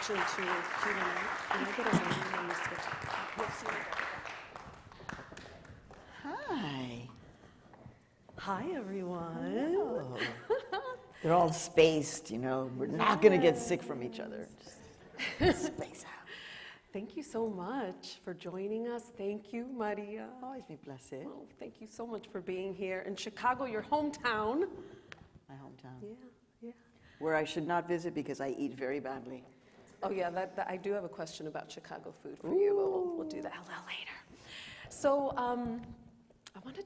introduction to Q&A. Can I get a moment on this switch? Yes, Hi. Hi, everyone. Hello. They're all spaced, you know. We're not going to get sick from each other. Just space out. Thank you so much for joining us. Thank you, Maria. Oh, es mi placer. Well, thank you so much for being here in Chicago, your hometown. My hometown. Yeah, yeah. Where I should not visit because I eat very badly. Oh, yeah, I do have a question about Chicago food for you, but we'll do that a little later. So I want to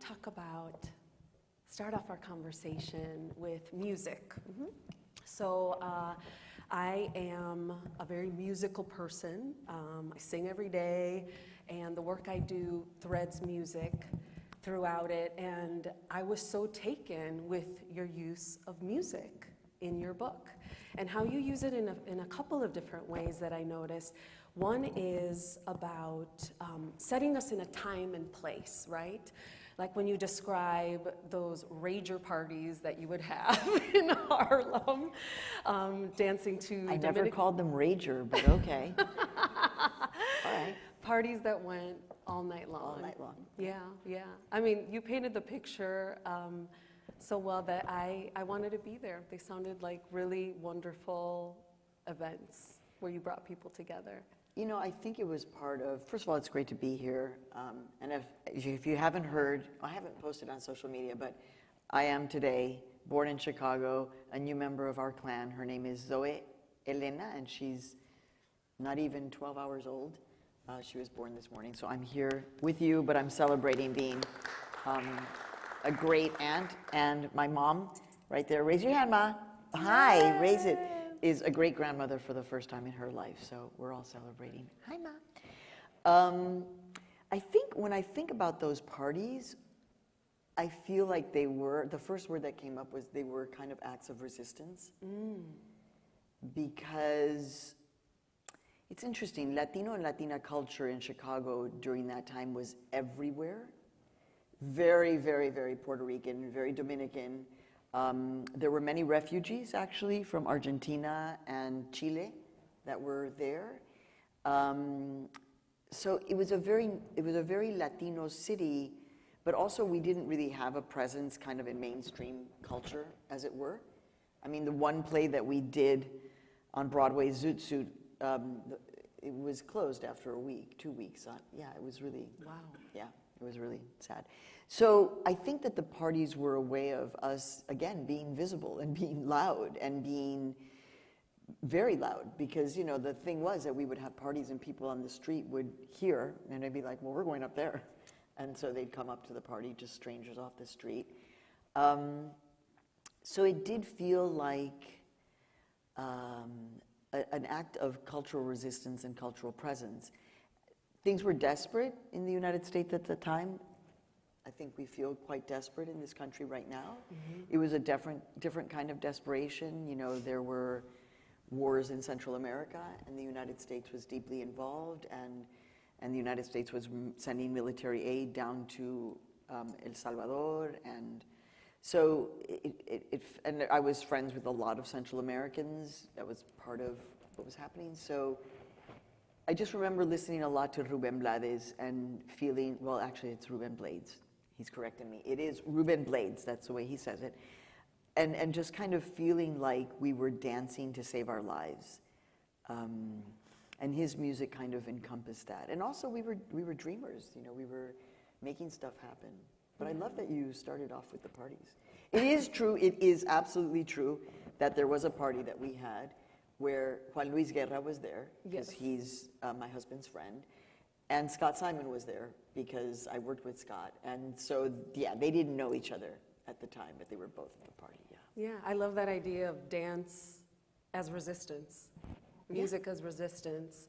start off our conversation with music. Mm-hmm. So I am a very musical person. I sing every day, and the work I do threads music throughout it. And I was so taken with your use of music in your book and how you use it in a couple of different ways that I noticed. One is about setting us in a time and place, right? Like when you describe those rager parties that you would have in Harlem, dancing to I never called them rager, but okay. All right. Parties that went all night long. All night long. Yeah, yeah. I mean, you painted the picture so well that I wanted to be there. They sounded like really wonderful events where you brought people together. You know, I think it was part of, first of all, it's great to be here. And if you haven't heard, I haven't posted on social media, but I am today born in Chicago, a new member of our clan. Her name is Zoe Elena, and she's not even 12 hours old. She was born this morning. So I'm here with you, but I'm celebrating being a great aunt. And my mom, right there, raise your hand, Ma. Hi, raise it. Is a great-grandmother for the first time in her life, so we're all celebrating. Hi, Ma. I think when I think about those parties, I feel like they were, the first word that came up was they were kind of acts of resistance. Because it's interesting, Latino and Latina culture in Chicago during that time was everywhere. Very, very, very Puerto Rican, very Dominican. There were many refugees, actually, from Argentina and Chile that were there. So it was a very Latino city, but also we didn't really have a presence kind of in mainstream culture, as it were. I mean, the one play that we did on Broadway, Zoot Suit, it was closed after a week, 2 weeks. Yeah, it was really, wow. Yeah, it was really sad. So I think that the parties were a way of us, again, being visible and being loud and being very loud, because, you know, the thing was that we would have parties and people on the street would hear and they'd be like, well, we're going up there. And so they'd come up to the party, just strangers off the street. So it did feel like an act of cultural resistance and cultural presence. Things were desperate in the United States at the time. I think we feel quite desperate in this country right now. Mm-hmm. It was a different kind of desperation. You know, there were wars in Central America, and the United States was deeply involved, and the United States was sending military aid down to El Salvador, and so and I was friends with a lot of Central Americans. That was part of what was happening. So I just remember listening a lot to Rubén Blades and feeling, well, actually it's Rubén Blades. He's correcting me. It is Rubén Blades, that's the way he says it. And just kind of feeling like we were dancing to save our lives. And his music kind of encompassed that. And also we were dreamers, you know, we were making stuff happen. But I love that you started off with the parties. It is true, it is absolutely true that there was a party that we had where Juan Luis Guerra was there, because yes. He's my husband's friend. And Scott Simon was there because I worked with Scott. And so, yeah, they didn't know each other at the time, but they were both at the party, yeah. Yeah, I love that idea of dance as resistance, music as resistance.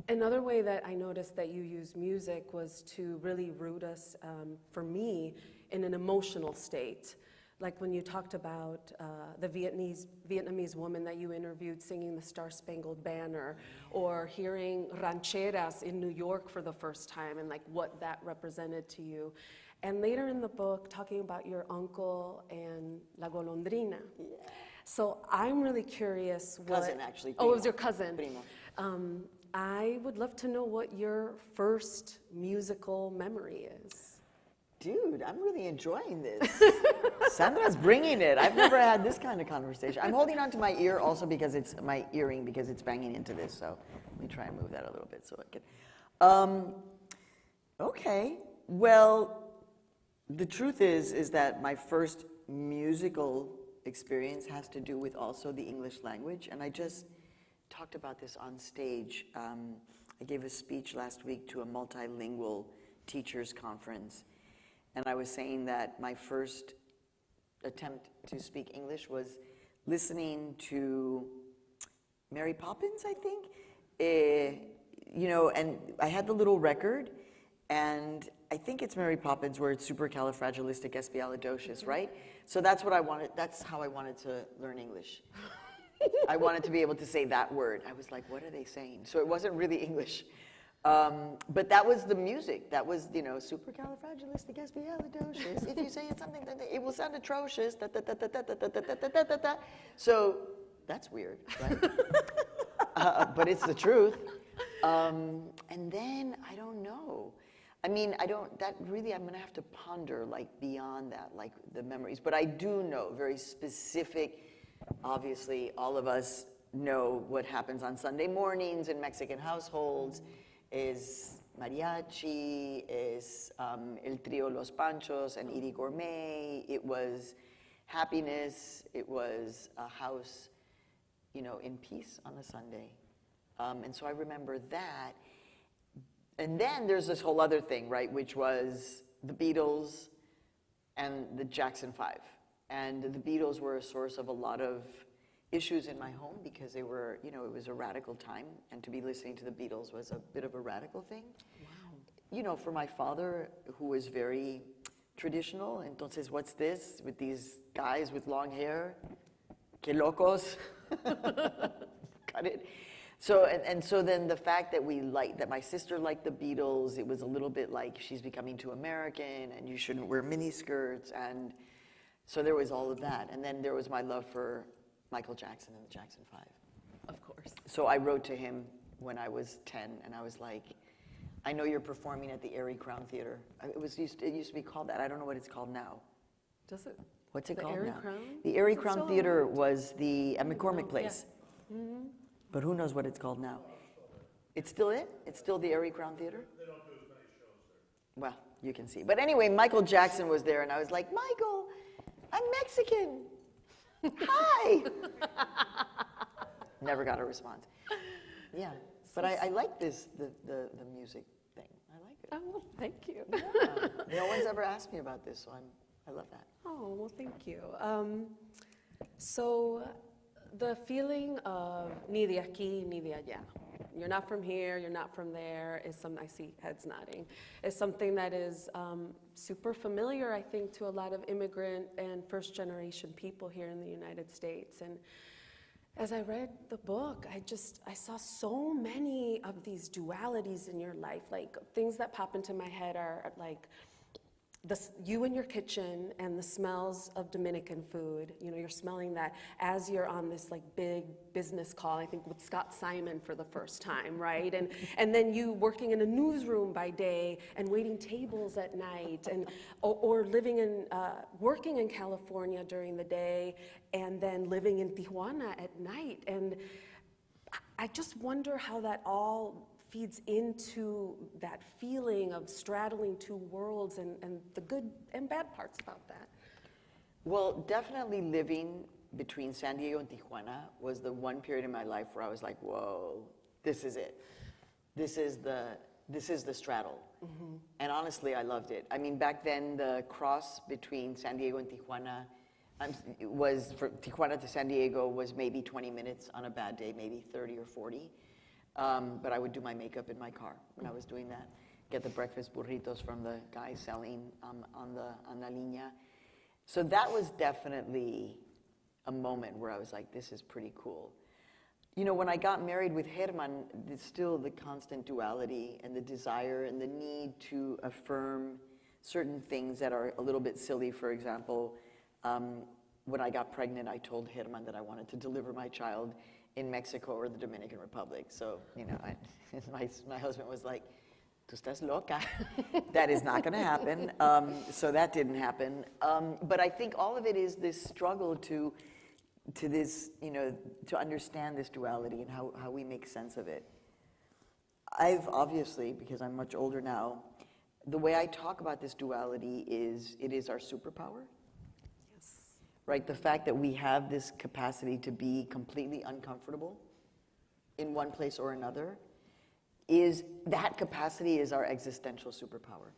Another way that I noticed that you used music was to really root us, for me, in an emotional state. Like when you talked about the Vietnamese woman that you interviewed singing the Star-Spangled Banner, or hearing rancheras in New York for the first time and like what that represented to you. And later in the book, talking about your uncle and La Golondrina. Yeah. So I'm really curious what... Cousin, actually. Oh, it was your cousin. Primo. I would love to know what your first musical memory is. Dude, I'm really enjoying this. Sandra's bringing it. I've never had this kind of conversation. I'm holding on to my ear also because it's my earring because it's banging into this. So let me try and move that a little bit so I can. Okay. Well, the truth is that my first musical experience has to do with also the English language, and I just talked about this on stage. I gave a speech last week to a multilingual teachers conference, and I was saying that my first attempt to speak English was listening to Mary Poppins, I think. You know, and I had the little record, and I think it's Mary Poppins where it's supercalifragilisticexpialidocious, right? So that's what I wanted, that's how I wanted to learn English. I wanted to be able to say that word. I was like, what are they saying? So it wasn't really English. But that was the music. That was, you know, supercalifragilisticexpialidocious. If you say it's something, it will sound atrocious. Da, da, da, da, da, da, da, da, da, da, da. So that's weird, right? But it's the truth. And then, I don't know. I mean, that really, I'm gonna have to ponder, like, beyond that, like, the memories. But I do know very specific, obviously, all of us know what happens on Sunday mornings in Mexican households, is mariachi, is El Trio Los Panchos and Iri Gourmet. It was happiness. It was a house, you know, in peace on a Sunday. And so I remember that. And then there's this whole other thing, right, which was the Beatles and the Jackson 5. And the Beatles were a source of a lot of issues in my home because they were, you know, it was a radical time. And to be listening to the Beatles was a bit of a radical thing. Wow. You know, for my father, who was very traditional, entonces, what's this with these guys with long hair? Que locos. Got it. So, and so then the fact that that my sister liked the Beatles, it was a little bit like she's becoming too American and you shouldn't wear miniskirts. And so there was all of that. And then there was my love for Michael Jackson and the Jackson 5. Of course. So I wrote to him when I was 10 and I was like, I know you're performing at the Airy Crown Theater. It used to be called that. I don't know what it's called now. Does it? What's it The called Airy now? Crown? The Airy Is it Crown still Theater around? was at McCormick Place. Yeah. Mm-hmm. But who knows what it's called now? It's still it? It's still the Airy Crown Theater? They don't do as many shows there. Well, you can see. But anyway, Michael Jackson was there, and I was like, Michael, I'm Mexican. Hi. Never got a response. Yeah, but I like the music thing. I like it. Oh, well, thank you. Yeah. No one's ever asked me about this, so I love that. Oh, well, thank you. So the feeling of ni de aquí, ni de allá. You're not from here, you're not from there, is I see heads nodding, is something that is super familiar, I think, to a lot of immigrant and first generation people here in the United States. And as I read the book, I saw so many of these dualities in your life. Like, things that pop into my head are like, you in your kitchen and the smells of Dominican food. You know, you're smelling that as you're on this like big business call, I think with Scott Simon for the first time, right? And then you working in a newsroom by day and waiting tables at night, and or living in working in California during the day and then living in Tijuana at night. And I just wonder how that all feeds into that feeling of straddling two worlds and the good and bad parts about that. Well, definitely living between San Diego and Tijuana was the one period in my life where I was like, whoa, this is it. This is the straddle. Mm-hmm. And honestly, I loved it. I mean, back then, the cross between San Diego and Tijuana was, for Tijuana to San Diego, was maybe 20 minutes on a bad day, maybe 30 or 40. But I would do my makeup in my car when I was doing that. Get the breakfast burritos from the guy selling on La Línea. So that was definitely a moment where I was like, this is pretty cool. You know, when I got married with Herman, there's still the constant duality and the desire and the need to affirm certain things that are a little bit silly. For example, when I got pregnant, I told Herman that I wanted to deliver my child in Mexico or the Dominican Republic. So, you know, my husband was like, "Tú estás loca." That is not going to happen. So that didn't happen. But I think all of it is this struggle to this, you know, to understand this duality and how we make sense of it. I've obviously, because I'm much older now, the way I talk about this duality is it is our superpower. Yes. Right? The fact that we have this capacity to be completely uncomfortable in one place or another, is that capacity is our existential superpower.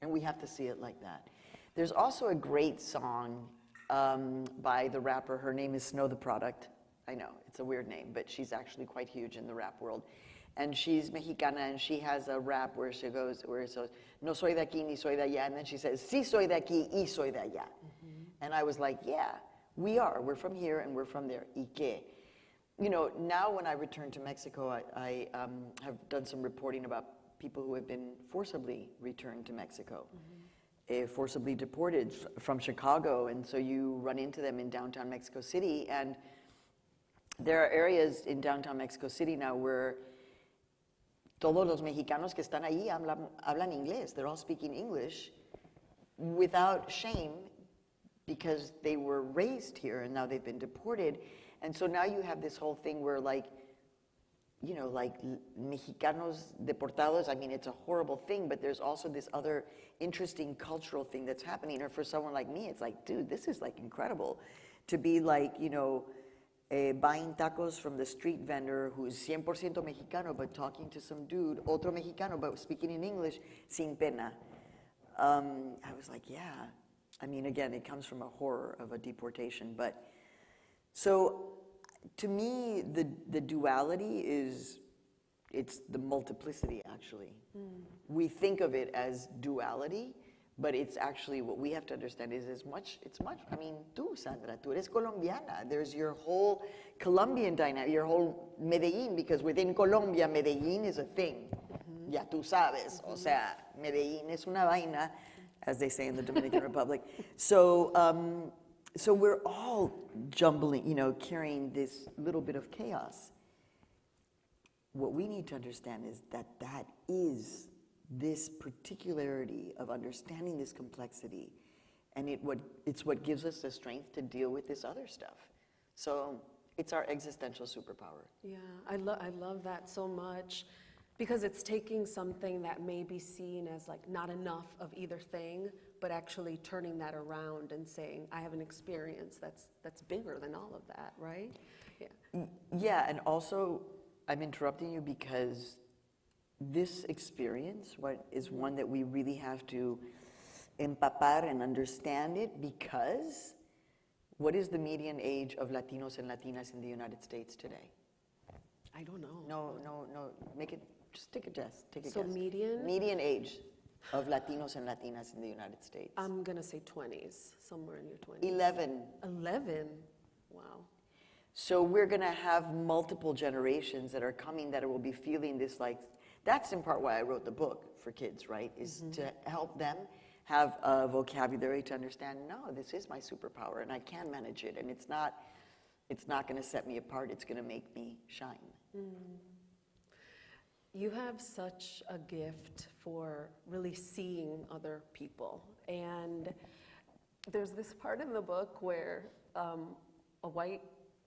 And we have to see it like that. There's also a great song by the rapper. Her name is Snow the Product. I know, it's a weird name, but she's actually quite huge in the rap world. And she's Mexicana, and she has a rap where she goes, no soy de aquí ni soy de allá, and then she says, sí soy de aquí y soy de allá. And I was like, yeah, we are. We're from here and we're from there. ¿Y qué? You know, now when I return to Mexico, I have done some reporting about people who have been forcibly returned to Mexico, forcibly deported from Chicago, and so you run into them in downtown Mexico City, and there are areas in downtown Mexico City now where todos los mexicanos que están ahí hablan inglés. They're all speaking English without shame because they were raised here and now they've been deported. And so now you have this whole thing where, like, you know, like Mexicanos deportados, I mean, it's a horrible thing, but there's also this other interesting cultural thing that's happening. Or for someone like me, it's like, dude, this is like incredible to be like, you know, buying tacos from the street vendor who's 100% Mexicano, but talking to some dude, otro Mexicano, but speaking in English, sin pena. I was like, yeah. I mean, again, it comes from a horror of a deportation. But so to me, the duality is, it's the multiplicity, actually. We think of it as duality, but it's actually, what we have to understand is it's much, I mean, tú, Sandra, tú eres colombiana. There's your whole Colombian dynamic, your whole Medellín, because within Colombia, Medellín is a thing. Ya tú sabes, o sea, Medellín es una vaina, as they say in the Dominican Republic. So, so we're all jumbling, you know, carrying this little bit of chaos. What we need to understand is that that is this particularity of understanding this complexity, and it's what gives us the strength to deal with this other stuff. So it's our existential superpower. Yeah, I love that so much, because it's taking something that may be seen as like not enough of either thing, but actually turning that around and saying, I have an experience that's bigger than all of that, right? Yeah. Yeah, and also, I'm interrupting you because this experience is one that we really have to empapar and understand it, because what is the median age of Latinos and Latinas in the United States today? I don't know. No, just take a guess. So median? Median age of Latinos and Latinas in the United States. I'm gonna say 20s, somewhere in your 20s. 11. 11? Wow. So we're gonna have multiple generations that are coming that will be feeling this, like, that's in part why I wrote the book for kids, right? Is to help them have a vocabulary to understand, no, this is my superpower and I can manage it, and it's not gonna set me apart, it's gonna make me shine. You have such a gift for really seeing other people. And there's this part in the book where a white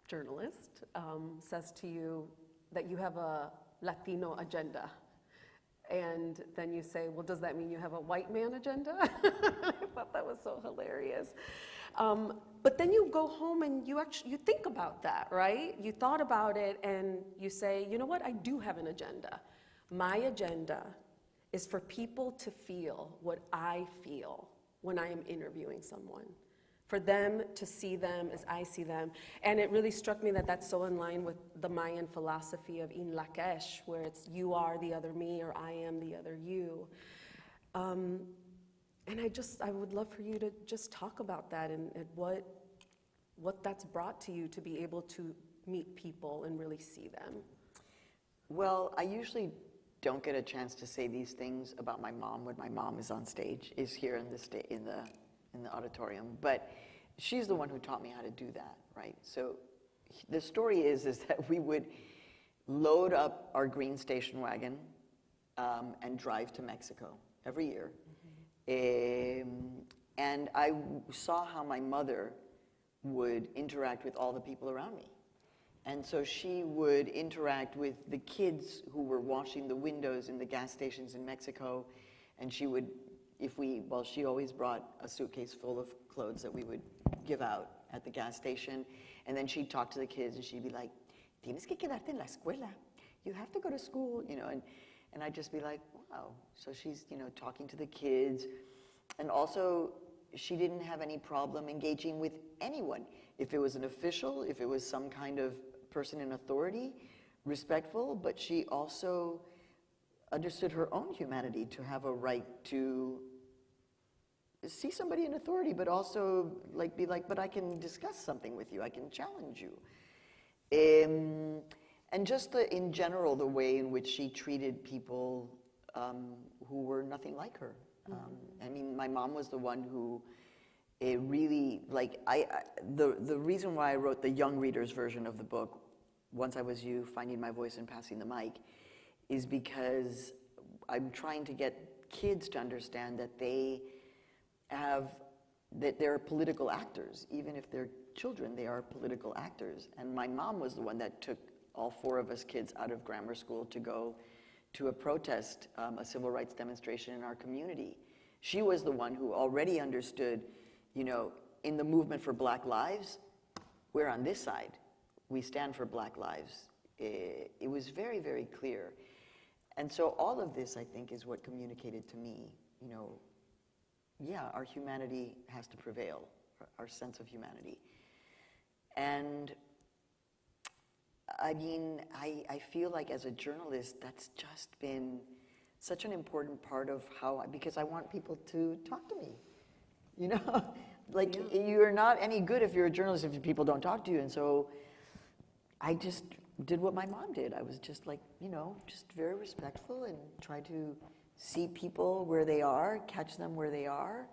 journalist says to you that you have a Latino agenda. And then you say, well, does that mean you have a white man agenda? I thought that was so hilarious. But then you go home and you think about that, right? You thought about it and you say, you know what, I do have an agenda. My agenda is for people to feel what I feel when I am interviewing someone, for them to see them as I see them. And it really struck me that that's so in line with the Mayan philosophy of in Lakesh, where it's you are the other me or I am the other you. And I would love for you to just talk about that and what that's brought to you to be able to meet people and really see them. Well, I usually don't get a chance to say these things about my mom when my mom is on stage, is here in the auditorium. But she's the one who taught me how to do that, right? So the story is that we would load up our green station wagon and drive to Mexico every year. And I saw how my mother would interact with all the people around me. And so she would interact with the kids who were washing the windows in the gas stations in Mexico. And she would, she always brought a suitcase full of clothes that we would give out at the gas station. And then she'd talk to the kids and she'd be like, tienes que quedarte en la escuela. You have to go to school, you know. And I'd just be like, wow. So she's, you know, talking to the kids. And also, she didn't have any problem engaging with anyone. If it was an official, if it was some kind of person in authority, respectful, but she also understood her own humanity to have a right to see somebody in authority, but also like be like, but I can discuss something with you, I can challenge you. And just in general, the way in which she treated people who were nothing like her. I mean, my mom was the one who really, like, the reason why I wrote the young readers version of the book, Once I Was You, Finding My Voice and Passing the Mic, is because I'm trying to get kids to understand that they're political actors. Even if they're children, they are political actors. And my mom was the one that took all 4 of us kids out of grammar school to go to a protest, a civil rights demonstration in our community. She was the one who already understood, you know, in the movement for Black lives, we're on this side. We stand for Black lives. It was very, very clear. And so all of this, I think, is what communicated to me, you know, yeah, our humanity has to prevail, our sense of humanity. And I mean, I feel like as a journalist, that's just been such an important part of how, because I want people to talk to me, you know? Like, you're not any good if you're a journalist if people don't talk to you. And so I just did what my mom did. I was just like, you know, just very respectful and try to see people where they are, catch them where they are,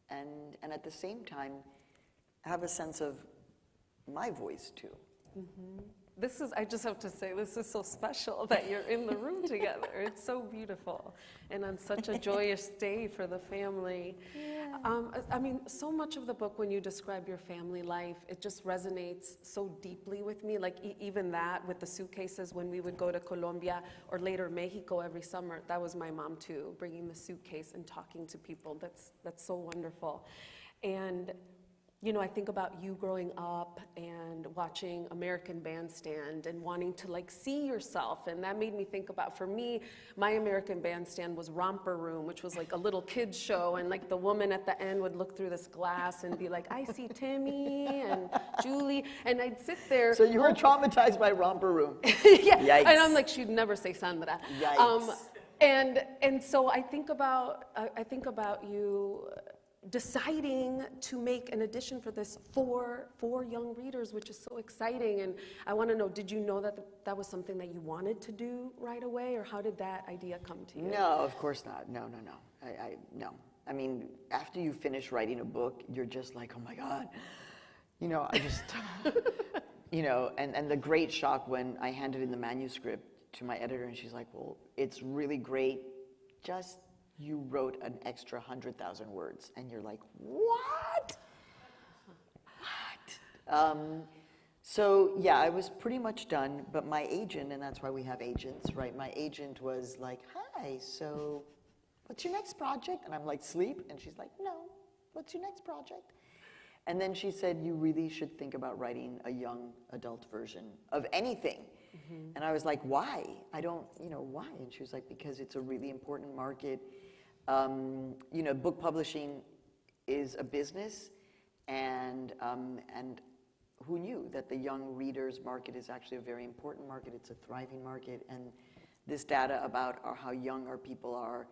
and at the same time, have a sense of my voice too. Mm-hmm. This is, I just have to say, this is so special that you're in the room together. It's so beautiful. And on such a joyous day for the family. Yeah. I mean, so much of the book, when you describe your family life, it just resonates so deeply with me. Like even that with the suitcases when we would go to Colombia or later Mexico every summer, that was my mom too, bringing the suitcase and talking to people. That's so wonderful. And you know, I think about you growing up and watching American Bandstand and wanting to like see yourself. And that made me think about, for me, my American Bandstand was Romper Room, which was like a little kids show. And like the woman at the end would look through this glass and be like, I see Timmy and Julie. And I'd sit there. So you were traumatized by Romper Room. Yeah. Yikes. And I'm like, she'd never say Sandra. Yikes. And so I think about you deciding to make an edition for this for young readers, which is so exciting. And I want to know, did you know that that was something that you wanted to do right away, or how did that idea come to you? No, of course not. No. No. I mean, after you finish writing a book, you're just like, oh my God. You know, I just, you know, and the great shock when I handed in the manuscript to my editor and she's like, well, it's really great, just you wrote an extra 100,000 words. And you're like, what? So yeah, I was pretty much done, but my agent, and that's why we have agents, right? My agent was like, hi, so what's your next project? And I'm like, sleep? And she's like, no, what's your next project? And then she said, you really should think about writing a young adult version of anything. Mm-hmm. And I was like, why? I don't, you know, why? And she was like, because it's a really important market. You know, book publishing is a business, and who knew that the young readers market is actually a very important market? It's a thriving market, and this data about how young our people are,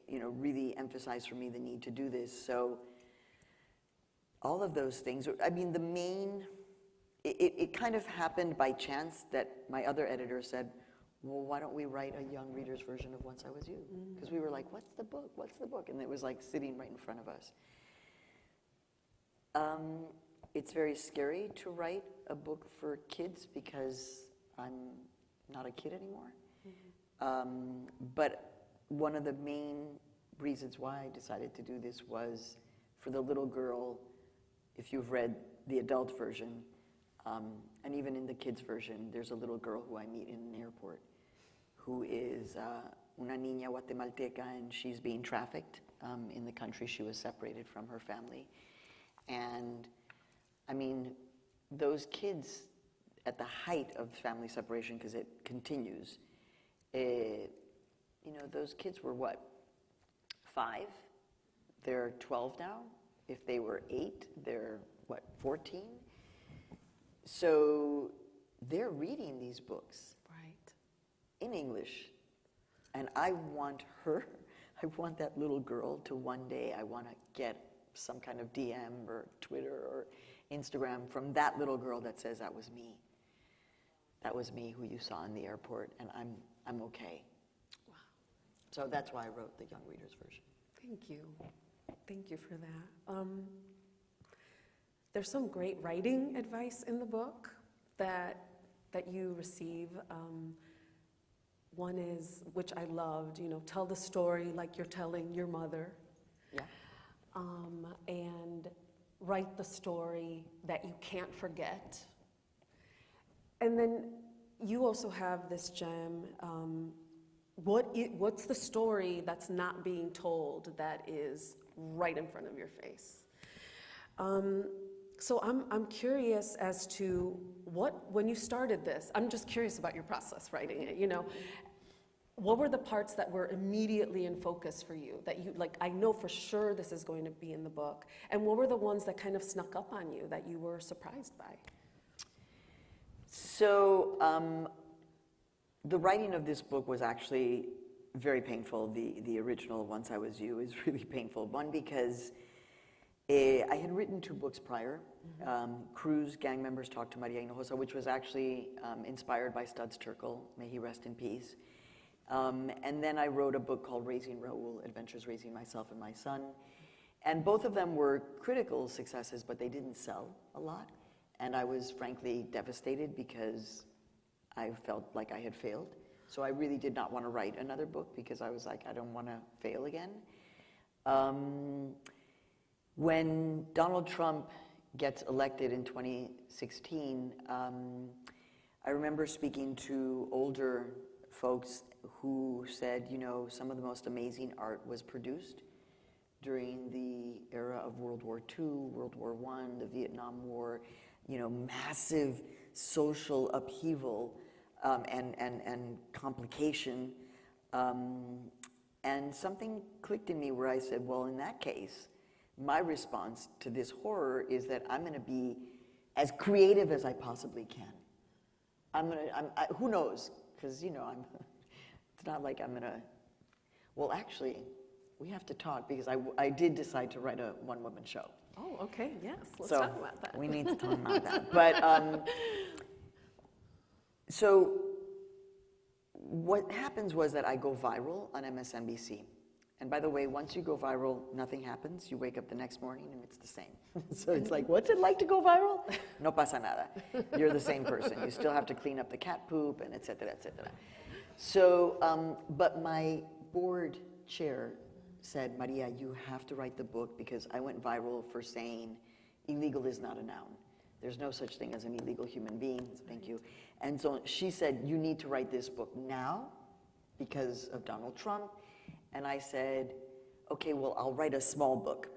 you know, really emphasized for me the need to do this. So all of those things, I mean, the main, it kind of happened by chance that my other editor said, well, why don't we write a young reader's version of Once I Was You? Because we were like, what's the book? What's the book? And it was like sitting right in front of us. It's very scary to write a book for kids because I'm not a kid anymore. But one of the main reasons why I decided to do this was for the little girl. If you've read the adult version, and even in the kids version, there's a little girl who I meet in an airport who is una niña guatemalteca, and she's being trafficked in the country. She was separated from her family. And I mean, those kids at the height of family separation, because it continues, you know, those kids were what, 5? They're 12 now. If they were 8, they're what, 14? So they're reading these books in English. And I want that little girl to one day, I want to get some kind of DM or Twitter or Instagram from that little girl that says, that was me. That was me who you saw in the airport, and I'm okay. Wow. So that's why I wrote the Young Readers version. Thank you. Thank you for that. There's some great writing advice in the book that you receive. One is, which I loved, you know, tell the story like you're telling your mother. Yeah. And write the story that you can't forget. And then you also have this gem, what's the story that's not being told that is right in front of your face? So I'm curious as to when you started this, I'm just curious about your process writing it, you know. What were the parts that were immediately in focus for you, that you, like, I know for sure this is going to be in the book? And what were the ones that kind of snuck up on you that you were surprised by? So the writing of this book was actually very painful. The original, Once I Was You, is really painful. One, because I had written 2 books prior. Cruz Gang Members Talk to Maria Hinojosa, which was actually inspired by Studs Terkel, may he rest in peace. And then I wrote a book called Raising Raul, Adventures Raising Myself and My Son. And both of them were critical successes, but they didn't sell a lot. And I was frankly devastated because I felt like I had failed. So I really did not want to write another book because I was like, I don't want to fail again. When Donald Trump gets elected in 2016, I remember speaking to older folks who said, you know, some of the most amazing art was produced during the era of World War II, World War I, the Vietnam War, you know, massive social upheaval and complication. And something clicked in me where I said, well, in that case, my response to this horror is that I'm going to be as creative as I possibly can. Who knows? Because, you know, it's not like I'm going to, well, actually, we have to talk because I did decide to write a one-woman show. Oh, okay, yes, let's So talk about that. we need to talk about that. But, so what happens was that I go viral on MSNBC. And by the way, once you go viral, nothing happens. You wake up the next morning and it's the same. So it's like, what's it like to go viral? No pasa nada. You're the same person. You still have to clean up the cat poop and et cetera, et cetera. So, but my board chair said, Maria, you have to write the book because I went viral for saying illegal is not a noun. There's no such thing as an illegal human being. Thank you. And so she said, you need to write this book now because of Donald Trump. And I said, okay, well, I'll write a small book.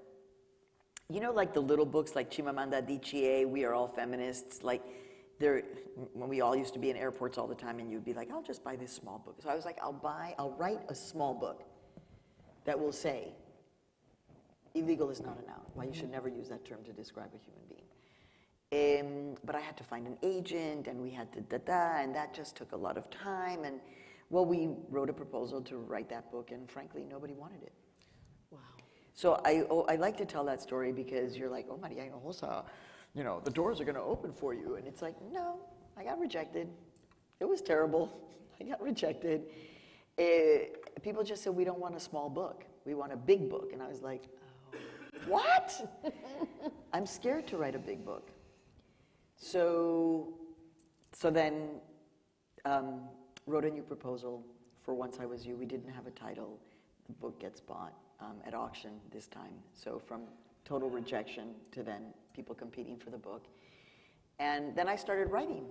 You know, like the little books like Chimamanda Adichie, We Are All Feminists, like when we all used to be in airports all the time and you'd be like, I'll just buy this small book. So I was like, I'll write a small book that will say, illegal is not a noun. Why you should never use that term to describe a human being. But I had to find an agent and we had to and that just took a lot of time. And well, we wrote a proposal to write that book and frankly, nobody wanted it. Wow. So I like to tell that story because you're like, oh, Maria Hinojosa, you know, the doors are going to open for you. And it's like, no, I got rejected. It was terrible. I got rejected. People just said, we don't want a small book. We want a big book. And I was like, oh. What? I'm scared to write a big book. So then wrote a new proposal for Once I Was You. We didn't have a title. The book gets bought at auction this time. So from total rejection to then people competing for the book. And then I started writing.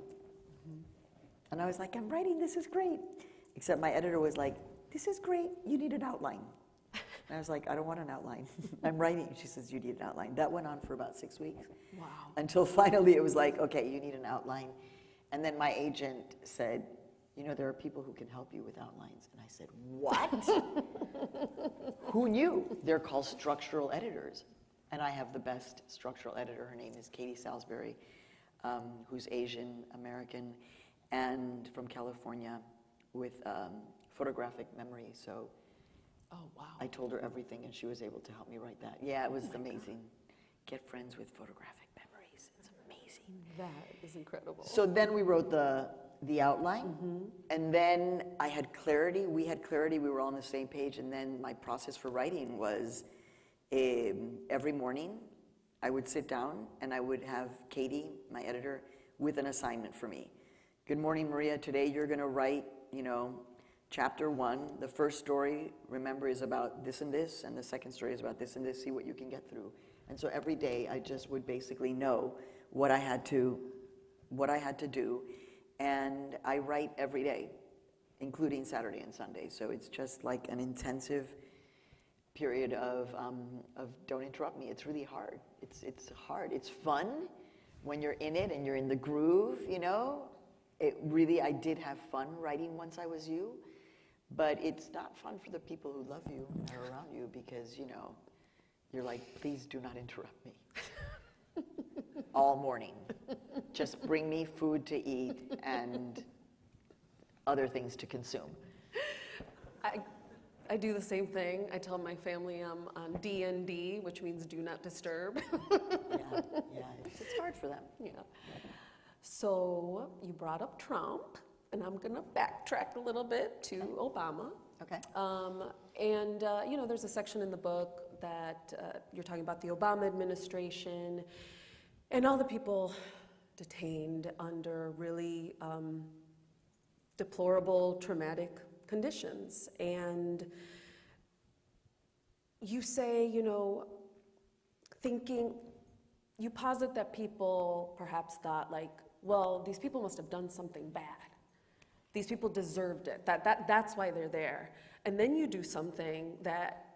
And I was like, I'm writing, this is great. Except my editor was like, this is great, you need an outline. And I was like, I don't want an outline. I'm writing. She says, you need an outline. That went on for about 6 weeks. Wow. Until finally it was like, okay, you need an outline. And then my agent said, you know, there are people who can help you with outlines. And I said, what? Who knew? They're called structural editors. And I have the best structural editor. Her name is Katie Salisbury, who's Asian American and from California with photographic memory. So Oh, wow. I told her everything, and she was able to help me write that. Yeah, it was amazing. Get friends with photographic memories. It's amazing. That is incredible. So then we wrote the outline, and then I had clarity. We had clarity. We were all on the same page. And then my process for writing was every morning I would sit down, and I would have Katie, my editor, with an assignment for me. Good morning, Maria. Today you're going to write, you know, Chapter 1, the first story, remember, is about this and this, and the second story is about this and this, see what you can get through. And so every day I just would basically know what I had to do, and I write every day, including Saturday and Sunday. So it's just like an intensive period of don't interrupt me. It's really hard. It's hard. It's fun when you're in it and you're in the groove, you know. I did have fun writing Once I Was You. But it's not fun for the people who love you and are around you because, you know, you're like, please do not interrupt me all morning. Just bring me food to eat and other things to consume. I do the same thing. I tell my family I'm on DND, which means do not disturb. Yeah, it's hard for them. Yeah. So you brought up Trump. And I'm going to backtrack a little bit to Obama. Okay. You know, there's a section in the book that you're talking about the Obama administration and all the people detained under really deplorable, traumatic conditions. And you say, you know, you posit that people perhaps thought like, well, these people must have done something bad. These people deserved it. That's why they're there. And then you do something that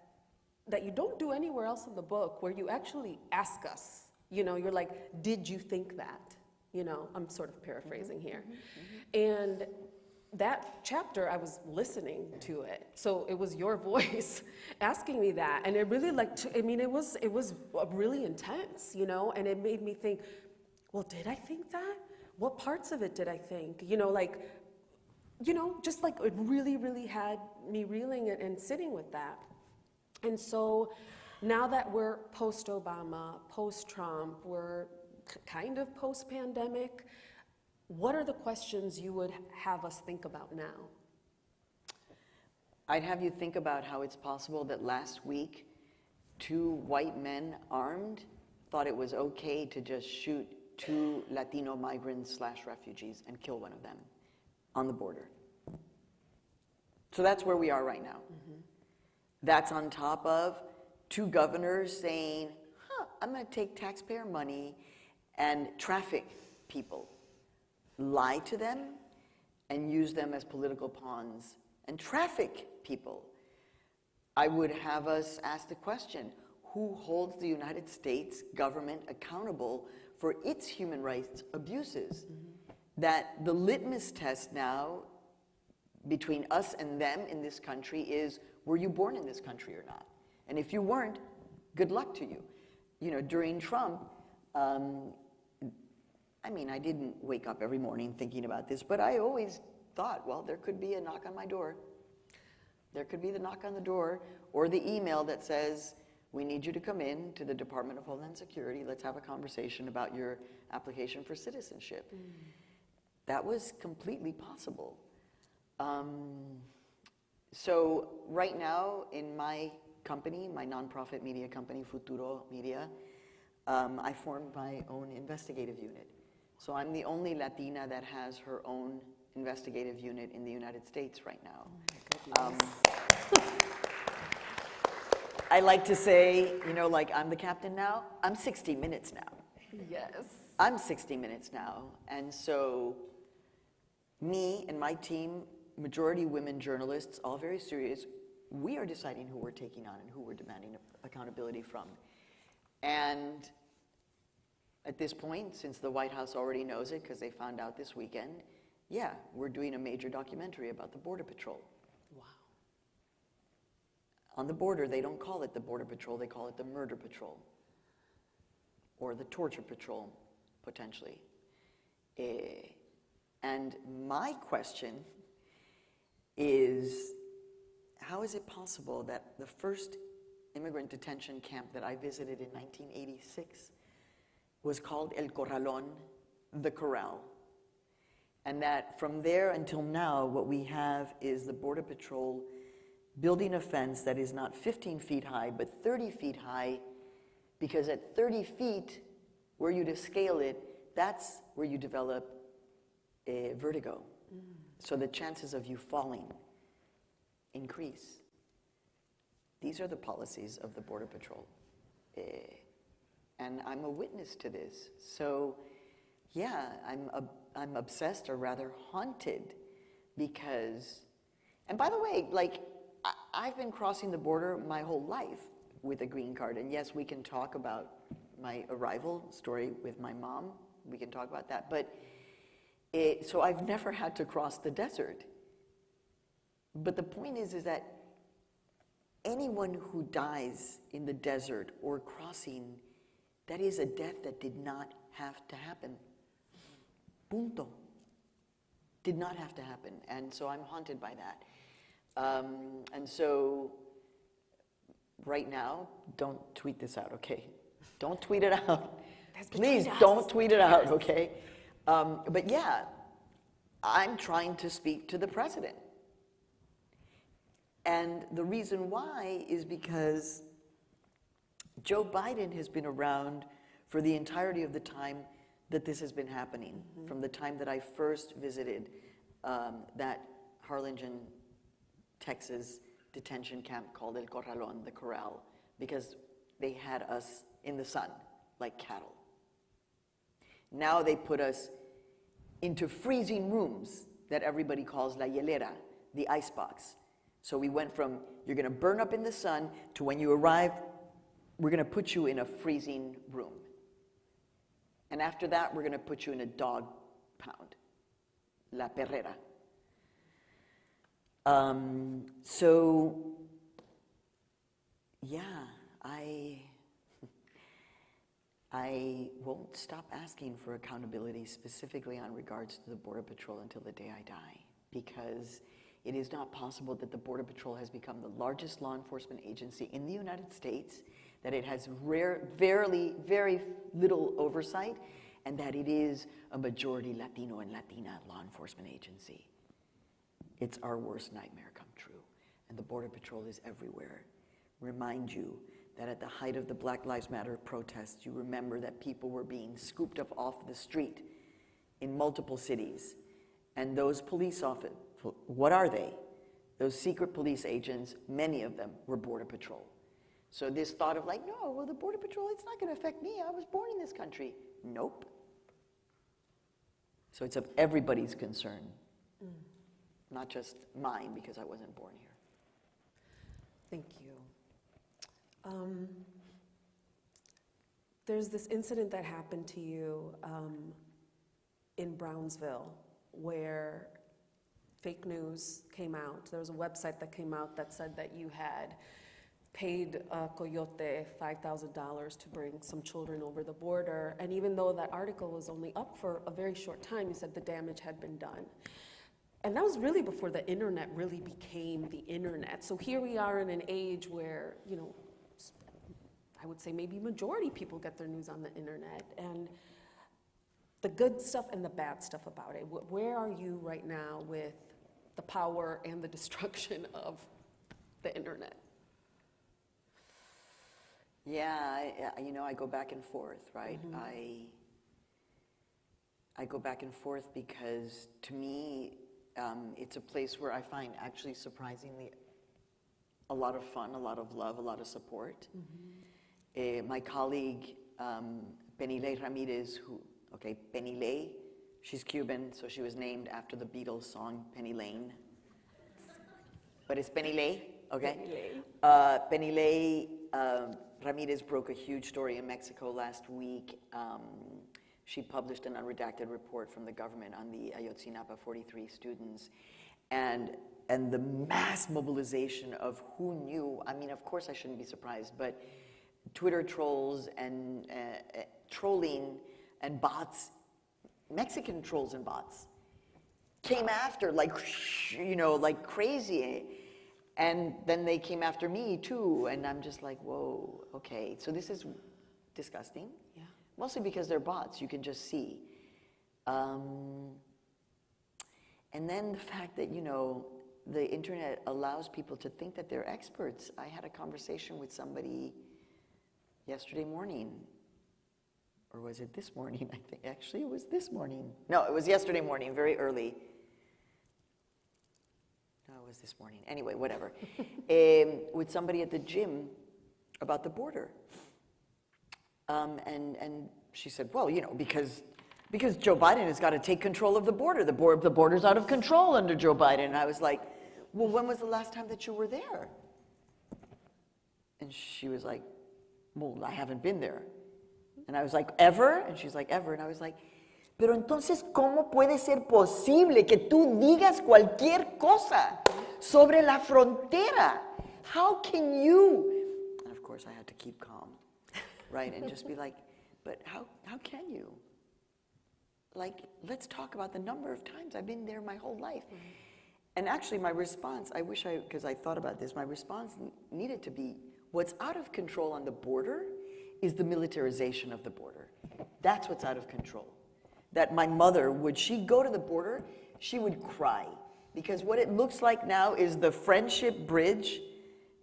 you don't do anywhere else in the book, where you actually ask us. You know, you're like, did you think that? You know, I'm sort of paraphrasing here. And that chapter, I was listening to it. So it was your voice asking me that. And it really it was really intense, you know, and it made me think, well, did I think that? What parts of it did I think? You know, like, you know, just like it really, really had me reeling and sitting with that. And so now that we're post-Obama, post-Trump, we're kind of post-pandemic, what are the questions you would have us think about now? I'd have you think about how it's possible that last week 2 white men armed thought it was okay to just shoot 2 Latino migrants / refugees and kill one of them on the border. So that's where we are right now. That's on top of 2 governors saying, I'm going to take taxpayer money and traffic people, lie to them, and use them as political pawns and traffic people. I would have us ask the question, who holds the United States government accountable for its human rights abuses? That the litmus test now between us and them in this country is, were you born in this country or not? And if you weren't, good luck to you. You know, during Trump, I mean, I didn't wake up every morning thinking about this, but I always thought, well, there could be a knock on my door. There could be the knock on the door or the email that says, we need you to come in to the Department of Homeland Security. Let's have a conversation about your application for citizenship. That was completely possible. So right now, in my company, my nonprofit media company, Futuro Media, I formed my own investigative unit. So I'm the only Latina that has her own investigative unit in the United States right now. Oh my goodness. I like to say, you know, like I'm the captain now, I'm 60 Minutes now. Yes. I'm 60 Minutes now. And so me and my team, majority women journalists, all very serious, we are deciding who we're taking on and who we're demanding accountability from. And at this point, since the White House already knows it because they found out this weekend, yeah, we're doing a major documentary about the Border Patrol. Wow. On the border, they don't call it the Border Patrol, they call it the Murder Patrol. Or the Torture Patrol, potentially. And my question is, how is it possible that the first immigrant detention camp that I visited in 1986 was called El Corralón, the Corral? And that from there until now, what we have is the Border Patrol building a fence that is not 15 feet high, but 30 feet high, because at 30 feet, were you to scale it, that's where you develop a vertigo. So the chances of you falling increase. These are the policies of the Border Patrol. And I'm a witness to this. So yeah, I'm obsessed, or rather haunted, because, and by the way, like, I've been crossing the border my whole life with a green card. And yes, we can talk about my arrival story with my mom. We can talk about that. But so I've never had to cross the desert. But the point is that anyone who dies in the desert or crossing, that is a death that did not have to happen. Punto. Did not have to happen. And so I'm haunted by that. And so right now, don't tweet this out, okay? Don't tweet it out. Please don't tweet it out, okay? But yeah, I'm trying to speak to the president. And the reason why is because Joe Biden has been around for the entirety of the time that this has been happening, from the time that I first visited that Harlingen, Texas detention camp called El Corralón, the Corral, because they had us in the sun like cattle. Now they put us into freezing rooms that everybody calls la hielera, the icebox. So we went from, you're going to burn up in the sun, to when you arrive, we're going to put you in a freezing room. And after that, we're going to put you in a dog pound, la perrera. So, yeah, I won't stop asking for accountability, specifically on regards to the Border Patrol, until the day I die, because it is not possible that the Border Patrol has become the largest law enforcement agency in the United States, that it has very little oversight, and that it is a majority Latino and Latina law enforcement agency. It's our worst nightmare come true, and the Border Patrol is everywhere. Remind you that at the height of the Black Lives Matter protests, you remember that people were being scooped up off the street in multiple cities. And those police officers, what are they? Those secret police agents, many of them were Border Patrol. So this thought of like, no, well, the Border Patrol, it's not going to affect me. I was born in this country. Nope. So it's of everybody's concern, not just mine because I wasn't born here. Thank you. There's this incident that happened to you in Brownsville where fake news came out. There was a website that came out that said that you had paid Coyote $5,000 to bring some children over the border. And even though that article was only up for a very short time, you said the damage had been done. And that was really before the internet really became the internet. So here we are in an age where, you know, I would say maybe majority people get their news on the internet, and the good stuff and the bad stuff about it. Where are you right now with the power and the destruction of the internet? Yeah, I go back and forth, right? I go back and forth because to me, it's a place where I find actually surprisingly a lot of fun, a lot of love, a lot of support. My colleague, Penile Ramirez, Penile, she's Cuban, so she was named after the Beatles song Penny Lane. But it's Penile, okay? Penile Ramirez broke a huge story in Mexico last week. She published an unredacted report from the government on the Ayotzinapa 43 students. And the mass mobilization of who knew, I mean, of course I shouldn't be surprised, but Twitter trolls and trolling and bots, Mexican trolls and bots, came after like crazy. And then they came after me too, and I'm just like, whoa, okay. So this is disgusting. Yeah. Mostly because they're bots, you can just see. And then the fact that, the internet allows people to think that they're experts. I had a conversation with somebody yesterday morning, or was it this morning? I think actually it was this morning. No, it was yesterday morning, very early. No, it was this morning. Anyway, whatever. With somebody at the gym about the border. And she said, well, because Joe Biden has got to take control of the border. The border's out of control under Joe Biden. And I was like, well, when was the last time that you were there? And she was like, well, I haven't been there. And I was like, ever? And she's like, ever. And I was like, pero entonces, ¿cómo puede ser posible que tú digas cualquier cosa sobre la frontera? How can you? And of course, I had to keep calm, right? And just be like, but how can you? Like, let's talk about the number of times I've been there my whole life. And actually, my response, because I thought about this, my response needed to be, what's out of control on the border is the militarization of the border. That's what's out of control. That my mother, would she go to the border, she would cry. Because what it looks like now is the Friendship Bridge,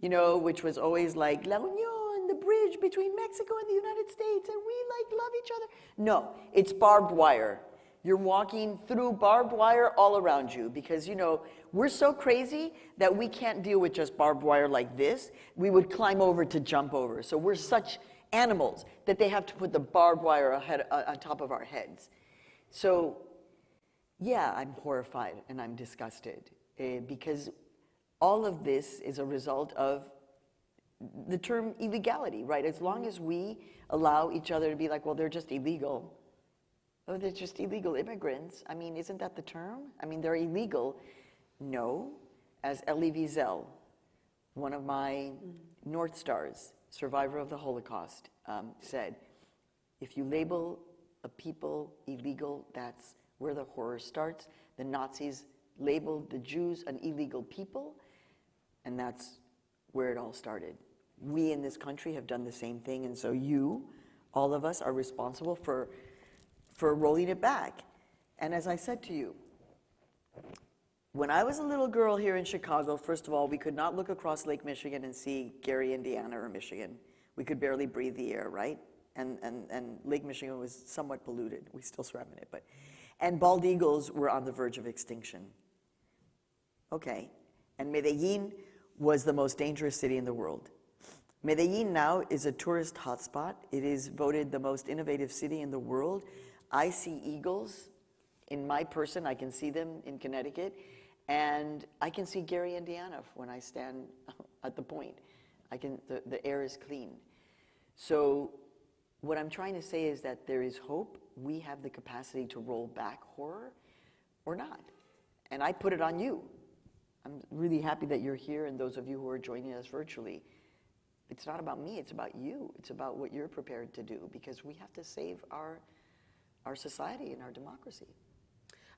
which was always like, La Unión, the bridge between Mexico and the United States, and we love each other. No, it's barbed wire. You're walking through barbed wire all around you because, we're so crazy that we can't deal with just barbed wire like this. We would climb over to jump over. So we're such animals that they have to put the barbed wire on top of our heads. So, yeah, I'm horrified and I'm disgusted because all of this is a result of the term illegality, right? As long as we allow each other to be like, well, they're just illegal. Oh, they're just illegal immigrants. I mean, isn't that the term? I mean, they're illegal. No, as Elie Wiesel, one of my North Stars, survivor of the Holocaust, said, if you label a people illegal, that's where the horror starts. The Nazis labeled the Jews an illegal people, and that's where it all started. We in this country have done the same thing, and so you, all of us, are responsible for rolling it back. And as I said to you, when I was a little girl here in Chicago, first of all, we could not look across Lake Michigan and see Gary, Indiana, or Michigan. We could barely breathe the air, right? And Lake Michigan was somewhat polluted. We still swam in it, and bald eagles were on the verge of extinction. Okay, and Medellin was the most dangerous city in the world. Medellin now is a tourist hotspot. It is voted the most innovative city in the world. I see eagles in my person. I can see them in Connecticut. And I can see Gary, Indiana when I stand at the point. The air is clean. So what I'm trying to say is that there is hope. We have the capacity to roll back horror or not. And I put it on you. I'm really happy that you're here and those of you who are joining us virtually. It's not about me, it's about you. It's about what you're prepared to do because we have to save our society and our democracy.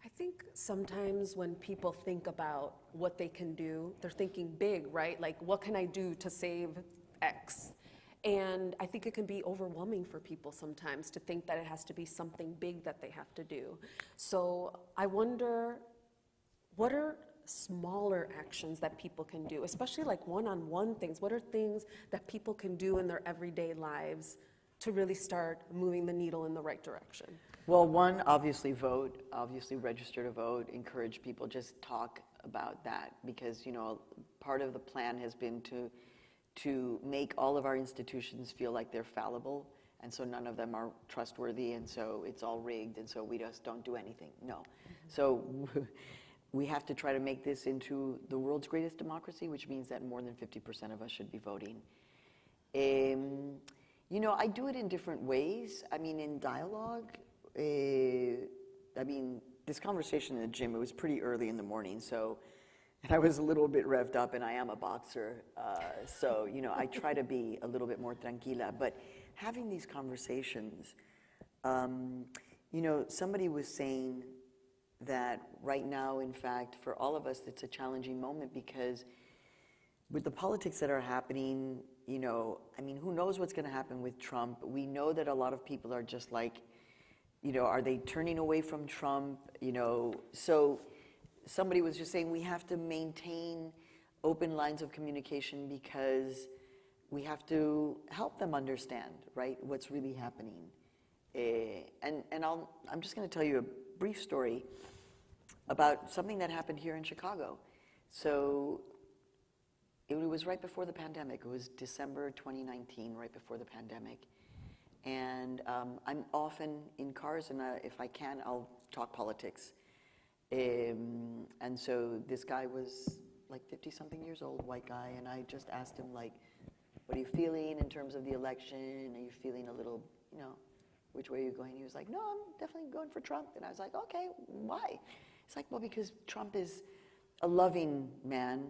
I think sometimes when people think about what they can do, they're thinking big, right? Like, what can I do to save X? And I think it can be overwhelming for people sometimes to think that it has to be something big that they have to do. So I wonder, what are smaller actions that people can do, especially like one-on-one things? What are things that people can do in their everyday lives to really start moving the needle in the right direction? Well, one, obviously vote, obviously register to vote, encourage people, just talk about that, because, you know, part of the plan has been to make all of our institutions feel like they're fallible, and so none of them are trustworthy, and so it's all rigged, and so we just don't do anything. No. Mm-hmm. So we have to try to make this into the world's greatest democracy, which means that more than 50% of us should be voting. You know, I do it in different ways. I mean, in dialogue, I mean, this conversation in the gym, it was pretty early in the morning, so, and I was a little bit revved up, and I am a boxer, so, you know, I try to be a little bit more tranquila, but having these conversations, you know, somebody was saying that right now, in fact, for all of us, it's a challenging moment, because with the politics that are happening, you know, I mean, who knows what's going to happen with Trump? We know that a lot of people are just like, you know, are they turning away from Trump? You know, so somebody was just saying we have to maintain open lines of communication, because we have to help them understand, right, what's really happening. And I'm just going to tell you a brief story about something that happened here in Chicago. So it was right before the pandemic. It was December 2019, right before the pandemic. And I'm often in cars, and if I can, I'll talk politics. And so this guy was like 50-something years old, white guy, and I just asked him, like, what are you feeling in terms of the election? Are you feeling a little, you know, which way are you going? He was like, no, I'm definitely going for Trump. And I was like, okay, why? He's like, well, because Trump is a loving man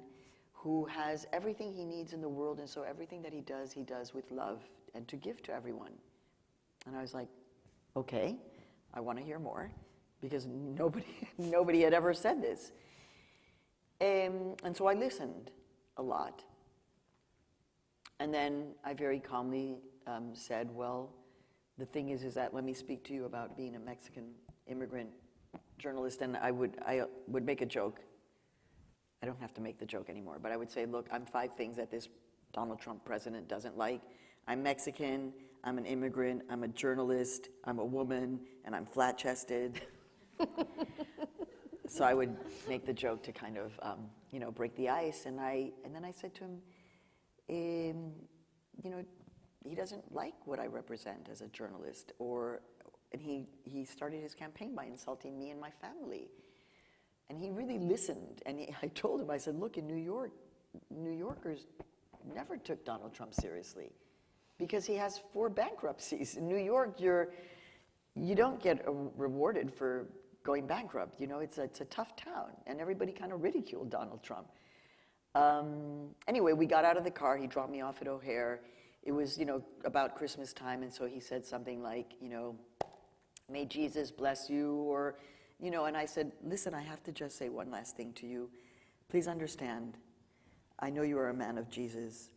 who has everything he needs in the world, and so everything that he does with love and to give to everyone. And I was like, okay, I want to hear more, because nobody had ever said this. And so I listened a lot. And then I very calmly said, well, the thing is that let me speak to you about being a Mexican immigrant journalist. And I would make a joke. I don't have to make the joke anymore, but I would say, look, I'm 5 things that this Donald Trump president doesn't like. I'm Mexican, I'm an immigrant, I'm a journalist, I'm a woman, and I'm flat-chested. So I would make the joke to kind of, you know, break the ice. And then I said to him, you know, he doesn't like what I represent as a journalist, and he started his campaign by insulting me and my family. And he really listened, and I told him, I said, look, in New York, New Yorkers never took Donald Trump seriously, because he has 4 bankruptcies. In New York, you don't get rewarded for going bankrupt. You know, it's a tough town, and everybody kind of ridiculed Donald Trump. Anyway, we got out of the car. He dropped me off at O'Hare. It was, you know, about Christmas time, and so he said something like, you know, may Jesus bless you, or, you know, and I said, listen, I have to just say one last thing to you. Please understand, I know you are a man of Jesus,